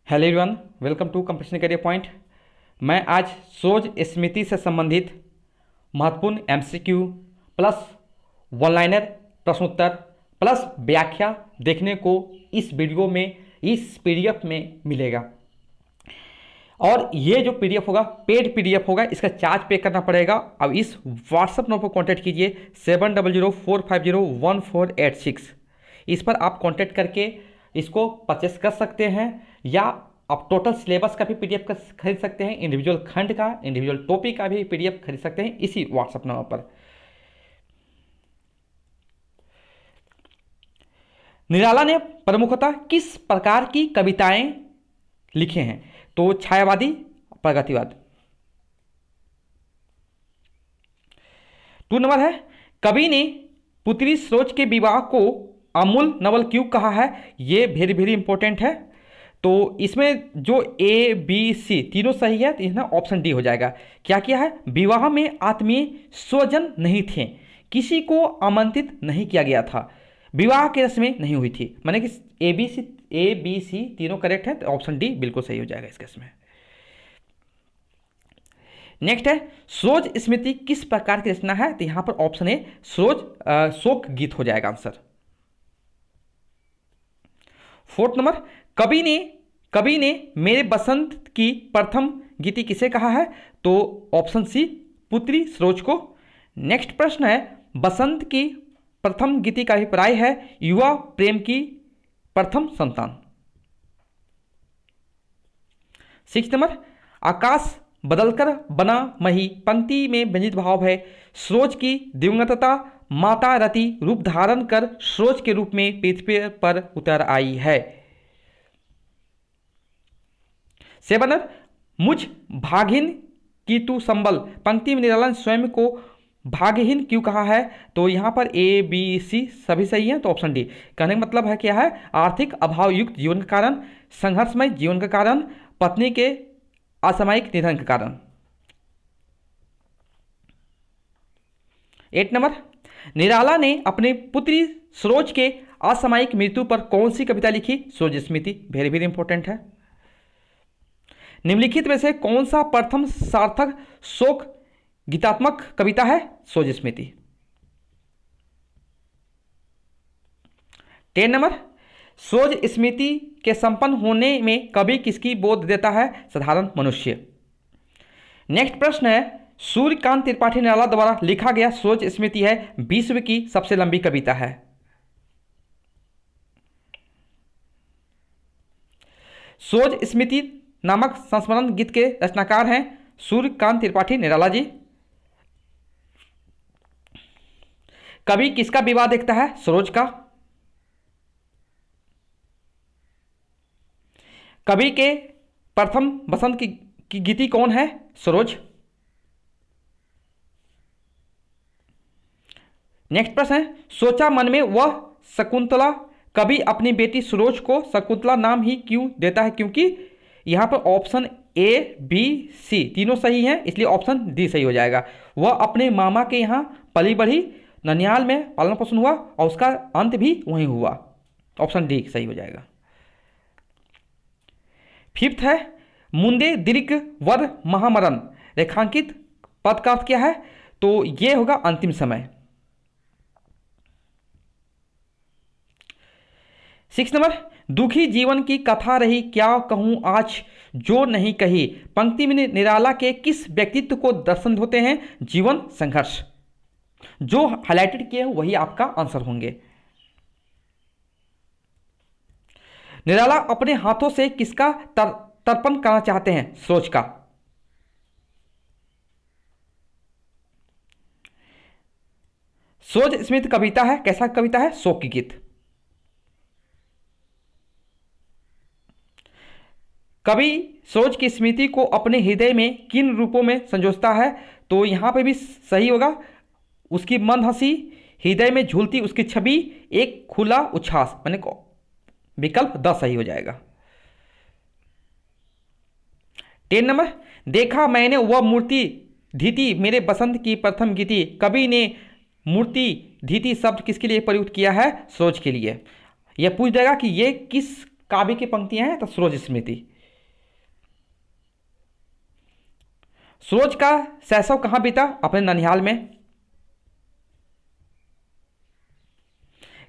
Hello everyone, welcome to competition career point. मैं आज सोच स्मृति से संबंधित महत्वपूर्ण एमसीक्यू प्लस वन लाइनर प्रश्नोत्तर प्लस व्याख्या देखने को इस वीडियो में इस पीडीएफ में मिलेगा। और ये जो पीडीएफ होगा पेड पीडीएफ होगा, इसका चार्ज पे करना पड़ेगा। अब इस व्हाट्सएप नंबर पर कॉन्टैक्ट कीजिए 7004501486। इस पर आप कॉन्टैक्ट करके इसको परचेस कर सकते हैं, या आप टोटल सिलेबस का भी पीडीएफ खरीद सकते हैं, इंडिविजुअल खंड का, इंडिविजुअल टॉपिक का भी पीडीएफ खरीद सकते हैं इसी व्हाट्सएप नंबर पर। निराला ने प्रमुखतः किस प्रकार की कविताएं लिखे हैं? तो छायावादी, प्रगतिवाद। 2 नंबर है, कवि ने पुत्री सरोज के विवाह को अमूल नवल क्यों कहा है? ये वेरी वेरी इंपॉर्टेंट है। तो इसमें जो ए बी सी तीनों सही है, तो इसमें ऑप्शन डी हो जाएगा। क्या किया है? विवाह में आत्मीय स्वजन नहीं थे, किसी को आमंत्रित नहीं किया गया था, विवाह की रस्में नहीं हुई थी। माने कि ए बी सी तीनों करेक्ट है, तो ऑप्शन डी बिल्कुल सही हो जाएगा इस केस में। नेक्स्ट है, सरोज स्मृति किस प्रकार की रचना है? तो यहां पर ऑप्शन ए सरोज शोक गीत हो जाएगा आंसर। 4 नंबर, कवि ने मेरे बसंत की प्रथम गीति किसे कहा है? तो ऑप्शन सी पुत्री सरोज को। नेक्स्ट प्रश्न है, बसंत की प्रथम गीति का अभिप्राय है युवा प्रेम की प्रथम संतान। 6 नंबर, आकाश बदलकर बना मही पंक्ति में व्यंजित भाव है सरोज की दिवंगतता माता रति रूप धारण कर सरोज के रूप में पृथ्वी पर उतर आई है। 7, मुझ भागहीन की तू संबल पंक्ति में निराला ने स्वयं को भाग्यहीन क्यों कहा है? तो यहां पर ए बी सी सभी सही है, तो ऑप्शन डी। कहने का मतलब है क्या है? आर्थिक अभाव युक्त जीवन के कारण, संघर्षमय जीवन के कारण, पत्नी के असामयिक निधन के कारण। 8 नंबर, निराला ने अपनी पुत्री सरोज के असामयिक मृत्यु पर कौन सी कविता लिखी? सरोज स्मृति। वेरी वेरी इंपॉर्टेंट है। निम्नलिखित में से कौन सा प्रथम सार्थक शोक गीतात्मक कविता है? सरोज स्मृति। 10 नंबर, सरोज स्मृति के संपन्न होने में कवि किसकी बोध देता है? साधारण मनुष्य। नेक्स्ट प्रश्न है, सूर्यकांत त्रिपाठी निराला द्वारा लिखा गया सरोज स्मृति है विश्व की सबसे लंबी कविता है। सरोज स्मृति नामक संस्मरण गीत के रचनाकार हैं सूर्यकांत त्रिपाठी निराला जी। कवि किसका विवाह देखता है? सरोज का। कवि के प्रथम बसंत की गीति कौन है? सरोज। नेक्स्ट प्रश्न है, सोचा मन में वह शकुंतला कवि अपनी बेटी सरोज को शकुंतला नाम ही क्यों देता है? क्योंकि यहां पर ऑप्शन ए बी सी तीनों सही हैं, इसलिए ऑप्शन डी सही हो जाएगा। वह अपने मामा के यहाँ पली बढ़ी, ननिहाल में पालन पोषण हुआ और उसका अंत भी वहीं हुआ। ऑप्शन डी सही हो जाएगा। 5th है, मुंदे दीर्घ वर महामरण रेखांकित पद का अर्थ क्या है? तो यह होगा अंतिम समय। 6 नंबर, दुखी जीवन की कथा रही क्या कहूं आज जो नहीं कही पंक्ति में निराला के किस व्यक्तित्व को दर्शन होते हैं? जीवन संघर्ष। जो हाईलाइटेड किए हैं वही आपका आंसर होंगे। निराला अपने हाथों से किसका तर्पण करना चाहते हैं? सरोज का। सरोज स्मृति कविता है, कैसा कविता है? शोक की गीत। कवि सरोज की स्मृति को अपने हृदय में किन रूपों में संजोता है? तो यहां पे भी सही होगा, उसकी मंद हंसी, हृदय में झूलती उसकी छवि, एक खुला उच्छ्वास, माने विकल्प द सही हो जाएगा। 10 नंबर, देखा मैंने वह मूर्ति धीति मेरे बसंत की प्रथम गीति कवि ने मूर्ति धीति शब्द किसके लिए प्रयुक्त किया है? सरोज के लिए। यह पूछ देगा कि ये किस काव्य की पंक्तियां हैं? तो सरोज स्मृति। सरोज का शैशव कहाँ बीता? अपने ननिहाल में।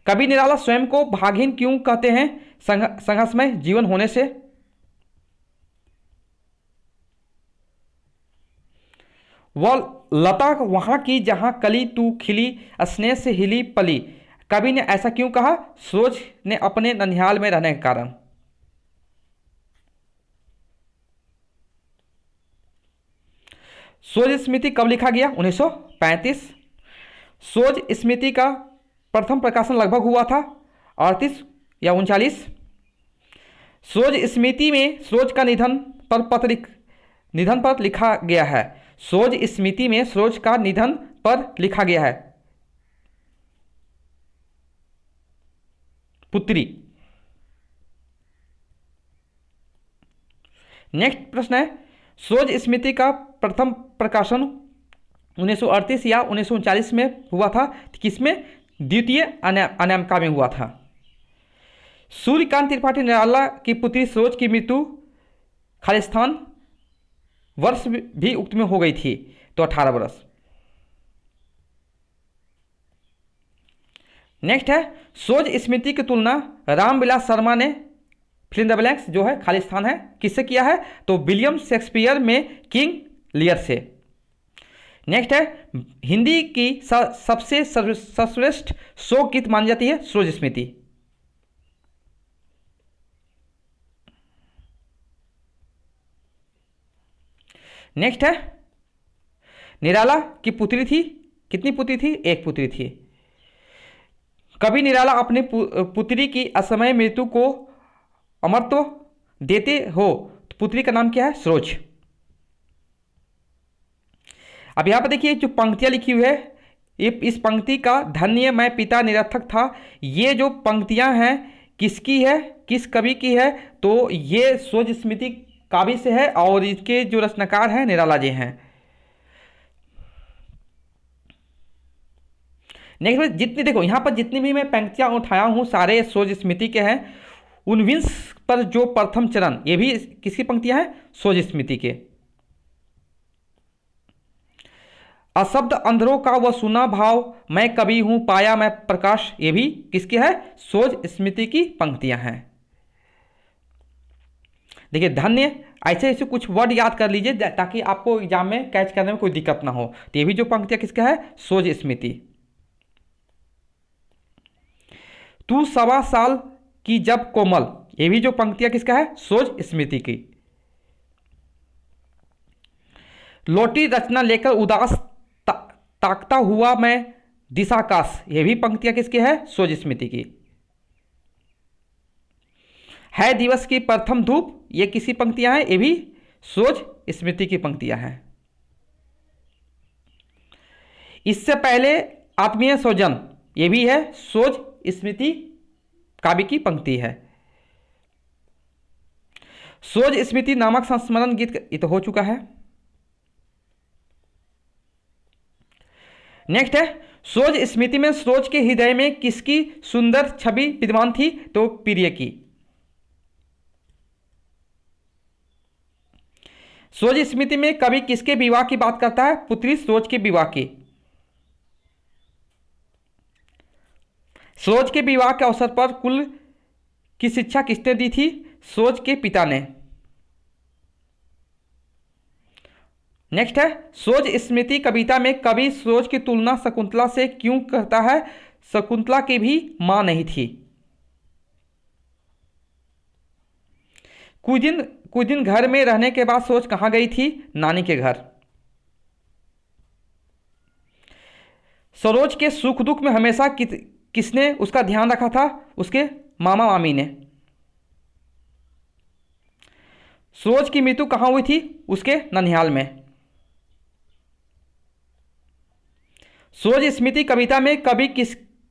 कवि निराला स्वयं को भागहीन क्यों कहते हैं? संघर्षमय जीवन होने से। वह लता वहां की जहां कली तू खिली, स्नेह से हिली पली। कवि ने ऐसा क्यों कहा? सरोज ने अपने ननिहाल में रहने के कारण। सरोज स्मृति कब लिखा गया? 1935। सरोज स्मृति का प्रथम प्रकाशन लगभग हुआ था 38 या 39। सरोज स्मृति में सरोज का निधन पर लिखा गया है। सरोज स्मृति में सरोज का निधन पर लिखा गया है। पुत्री। नेक्स्ट प्रश्न है, सरोज स्मृति का प्रथम प्रकाशन 1938 या 1939 में हुआ था, किसमें? द्वितीय अनामिका में हुआ था। सूर्यकांत त्रिपाठी निराला की पुत्री सरोज की मृत्यु खालिस्तान वर्ष भी उक्त में हो गई थी, तो 18 वर्ष। नेक्स्ट है, सरोज स्मृति की तुलना रामविलास शर्मा ने फिल इन द ब्लैंक्स जो है खालिस्तान है किससे किया है? तो विलियम शेक्सपियर में किंग लियर से। नेक्स्ट है, हिंदी की सबसे सर्वश्रेष्ठ शोक गीत मानी जाती है सरोज स्मृति। नेक्स्ट है, निराला की पुत्री थी, कितनी पुत्री थी? एक पुत्री थी। कवि निराला अपनी पुत्री की असमय मृत्यु को अमरत्व देते हो, तो पुत्री का नाम क्या है? सरोज। अब यहां पर देखिए जो पंक्तियां लिखी हुई है, इस पंक्ति का धन्य मैं पिता निरर्थक था, ये जो पंक्तियां हैं किसकी है, किस कवि की है? तो ये सरोज स्मृति काव्य से है और इसके जो रचनाकार हैं निराला जी हैं। नेक्स्ट जितनी देखो यहाँ पर जितनी भी मैं पंक्तियां उठाया हूँ सारे सरोज स्मृति के हैं। 19 पर जो प्रथम चरण, ये भी किसकी पंक्तियां हैं? सरोज स्मृति के। अशब्द अंधरों का वह सुना भाव, मैं कवि हूं पाया मैं प्रकाश, ये भी किसकी है? सरोज स्मृति की पंक्तियां हैं। देखिए धन्य, ऐसे ऐसे कुछ वर्ड याद कर लीजिए ताकि आपको एग्जाम में कैच करने में कोई दिक्कत ना हो। तो ये भी जो पंक्तियां किसका है? सरोज स्मृति। तू 1.25 साल की जब कोमल, ये भी जो पंक्तियां किसका है? सरोज स्मृति की। लौटी रचना लेकर उदास ताकता हुआ मैं दिशाकाश, ये भी पंक्तियां किसकी है? सरोज स्मृति की। है दिवस की प्रथम धूप, ये किसी पंक्तियां हैं? ये भी सरोज स्मृति की पंक्तियां हैं। इससे पहले आत्मीय स्वजन, ये भी है सरोज स्मृति काव्य की पंक्ति है। सरोज स्मृति नामक संस्मरण गीत ये तो हो चुका है। नेक्स्ट है, सरोज स्मृति में सरोज के हृदय में किसकी सुंदर छवि विद्यमान थी? तो प्रिय की। सरोज स्मृति में कवि किसके विवाह की बात करता है? पुत्री सरोज के विवाह की। सरोज के विवाह के अवसर पर कुल की शिक्षा किसने दी थी? सरोज के पिता ने। नेक्स्ट है, सरोज स्मृति कविता में कवि सरोज की तुलना शकुंतला से क्यों करता है? शकुंतला की भी मां नहीं थी। कुछ दिन घर में रहने के बाद सरोज कहां गई थी? नानी के घर। सरोज के सुख दुख में हमेशा किसने उसका ध्यान रखा था? उसके मामा मामी ने। सरोज की मृत्यु कहां हुई थी? उसके ननिहाल में। सरोज स्मृति कविता में कवि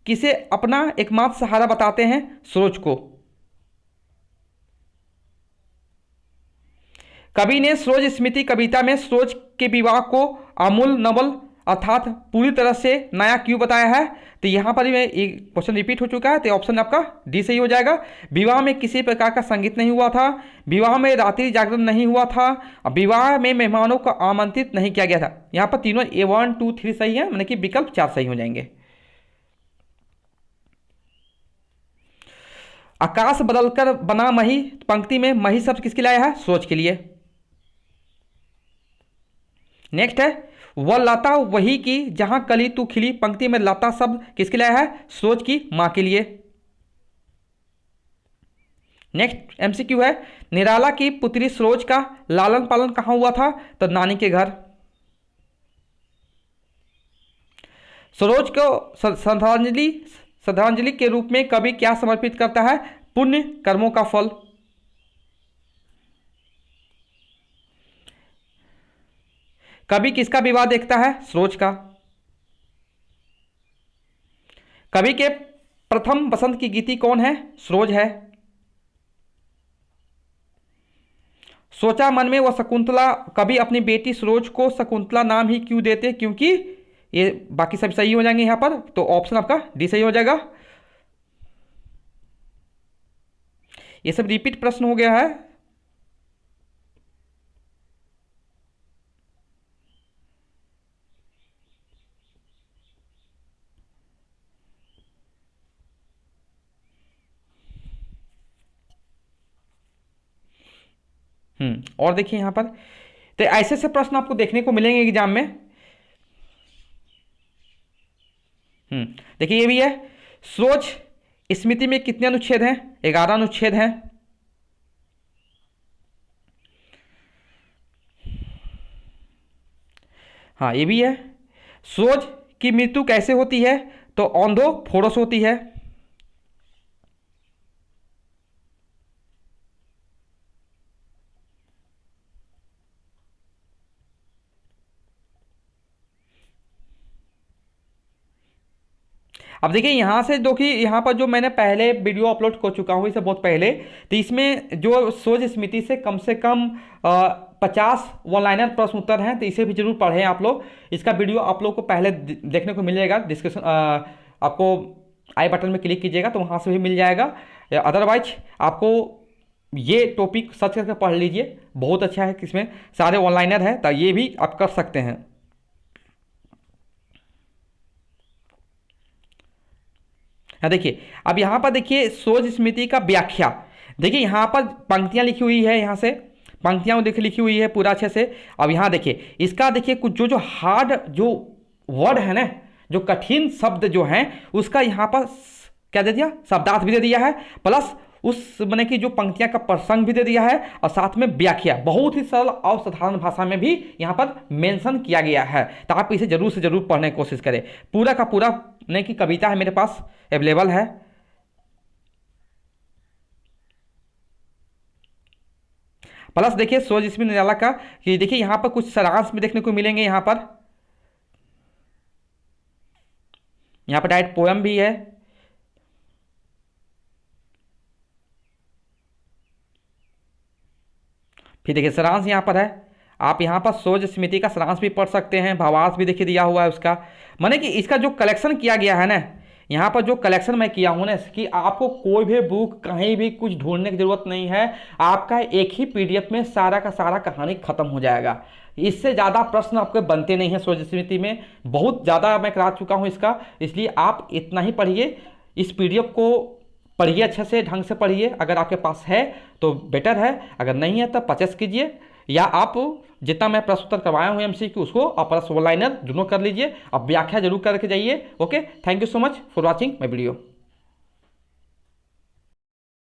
किसे अपना एकमात्र सहारा बताते हैं? सरोज को। कवि ने सरोज स्मृति कविता में सरोज के विवाह को अमूल नवल अर्थात पूरी तरह से नया क्यों बताया है? तो यहाँ पर भी एक क्वेश्चन रिपीट हो चुका है, तो ऑप्शन आपका डी सही हो जाएगा। विवाह में किसी प्रकार का संगीत नहीं हुआ था, विवाह में रात्रि जागरण नहीं हुआ था, विवाह में मेहमानों को आमंत्रित नहीं किया गया था। यहाँ पर तीनों ए 1 2 3 सही है, मतलब कि विकल्प 4 सही हो जाएंगे। आकाश बदलकर बना मही, पंक्ति में मही शब्द किसके लिए आया है? सोच के लिए। नेक्स्ट है वह लता वही की जहां कली तू खिली, पंक्ति में लता शब्द किसके लिए आया है? सोच की मां के लिए। नेक्स्ट एमसीक्यू है निराला की पुत्री सरोज का लालन पालन कहां हुआ था? तो नानी के घर। सरोज को श्रद्धांजलि के रूप में कवि क्या समर्पित करता है? पुण्य कर्मों का फल। कवि किसका विवाह देखता है? सरोज का। कवि के प्रथम बसंत की गीति कौन है? सरोज है। सोचा मन में वह शकुंतला, कवि अपनी बेटी सरोज को शकुंतला नाम ही क्यों देते? क्योंकि ये बाकी सब सही हो जाएंगे यहाँ पर, तो ऑप्शन आपका डी सही हो जाएगा। ये सब रिपीट प्रश्न हो गया है। और देखिए यहाँ पर, तो ऐसे ऐसे प्रश्न आपको देखने को मिलेंगे एग्जाम में। देखिए ये भी है, सोच स्मृति में कितने अनुच्छेद हैं? 11 अनुच्छेद हैं। हाँ ये भी है, सोच की मृत्यु कैसे होती है? तो ऑन्धो फोड़स होती है। अब देखिए यहाँ से जो कि यहाँ पर जो मैंने पहले वीडियो अपलोड कर चुका हूँ इसे बहुत पहले, तो इसमें जो सोच स्मृति से कम 50 वन लाइनर प्रश्न उत्तर हैं, तो इसे भी जरूर पढ़ें आप लोग। इसका वीडियो आप लोग को पहले देखने को मिल जाएगा, डिस्क्रिप्शन आपको आई बटन में क्लिक कीजिएगा तो वहाँ से भी मिल जाएगा। अदरवाइज आपको ये टॉपिक सर्च करके पढ़ लीजिए, बहुत अच्छा है, इसमें सारे वन लाइनर है, तो ये भी आप कर सकते हैं। हाँ देखिए, अब यहाँ पर देखिए सोच स्मृति का व्याख्या। देखिए यहाँ पर पंक्तियाँ लिखी हुई है, यहाँ से पंक्तियाँ देखिए लिखी हुई है पूरा अच्छे से। अब यहाँ देखिए इसका देखिए कुछ जो हार्ड जो वर्ड है ना, जो कठिन शब्द जो हैं उसका यहाँ पर क्या दे दिया? शब्दार्थ भी दे दिया है, प्लस उस मैंने कि जो पंक्तियाँ का प्रसंग भी दे दिया है, और साथ में व्याख्या बहुत ही सरल और साधारण भाषा में भी यहाँ पर मेंशन किया गया है। तो आप इसे जरूर से जरूर पढ़ने की कोशिश करें। पूरा का पूरा नहीं कि कविता है मेरे पास अवेलेबल है। प्लस देखिए सोच इसमें निराला का कि देखिए यहाँ पर कुछ सारांश भी देखने को मिलेंगे। यहाँ पर डायरेक्ट पोएम भी है। फिर देखिए सारांश यहाँ पर है, आप यहाँ पर सोच स्मृति का सारांश भी पढ़ सकते हैं, भावार्थ भी देखिए दिया हुआ है उसका। माने कि इसका जो कलेक्शन किया गया है ना, यहाँ पर जो कलेक्शन मैं किया हूँ ना, कि आपको कोई भी बुक कहीं भी कुछ ढूंढने की जरूरत नहीं है, आपका एक ही पीडीएफ में सारा का सारा कहानी खत्म हो जाएगा। इससे ज़्यादा प्रश्न आपके बनते नहीं हैं। सोच स्मृति में बहुत ज़्यादा मैं करा चुका हूँ इसका, इसलिए आप इतना ही पढ़िए, इस पीडीएफ को पढ़िए, अच्छे से ढंग से पढ़िए। अगर आपके पास है तो बेटर है, अगर नहीं है तो परचेस कीजिए, या आप जितना मैं प्रश्न उत्तर करवाया हूँ एमसीक्यू उसको आप प्लस वन लाइनर दोनों कर लीजिए। अब व्याख्या जरूर करके जाइए। Okay, thank you so much for watching my video.